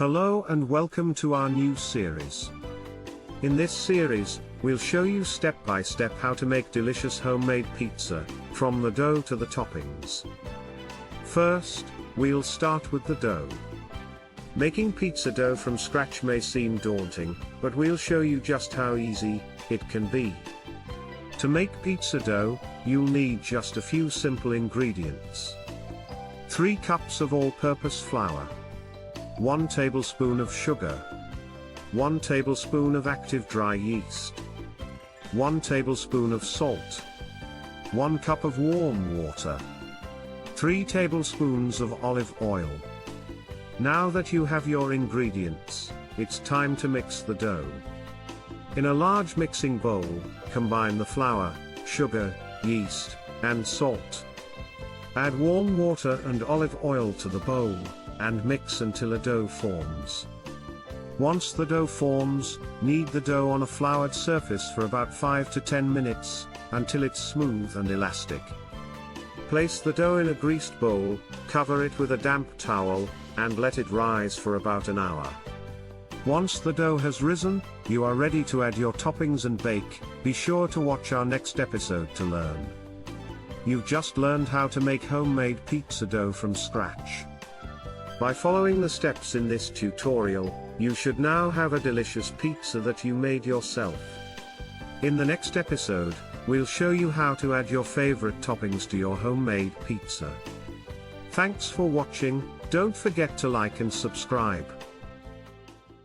Hello and welcome to our new series. In this series, we'll show you step by step how to make delicious homemade pizza, from the dough to the toppings. First, we'll start with the dough. Making pizza dough from scratch may seem daunting, but we'll show you just how easy it can be. To make pizza dough, you'll need just a few simple ingredients. 3 cups of all-purpose flour, 1 tablespoon of sugar, 1 tablespoon of active dry yeast, 1 tablespoon of salt, 1 cup of warm water, 3 tablespoons of olive oil. Now that you have your ingredients, it's time to mix the dough. In a large mixing bowl, combine the flour, sugar, yeast, and salt. Add warm water and olive oil to the bowl, and mix until a dough forms. Once the dough forms, knead the dough on a floured surface for about 5 to 10 minutes, until it's smooth and elastic. Place the dough in a greased bowl, cover it with a damp towel, and let it rise for about an hour. Once the dough has risen, you are ready to add your toppings and bake. Be sure to watch our next episode to learn. You've just learned how to make homemade pizza dough from scratch. By following the steps in this tutorial, you should now have a delicious pizza that you made yourself. In the next episode, we'll show you how to add your favorite toppings to your homemade pizza. Thanks for watching. Don't forget to like and subscribe.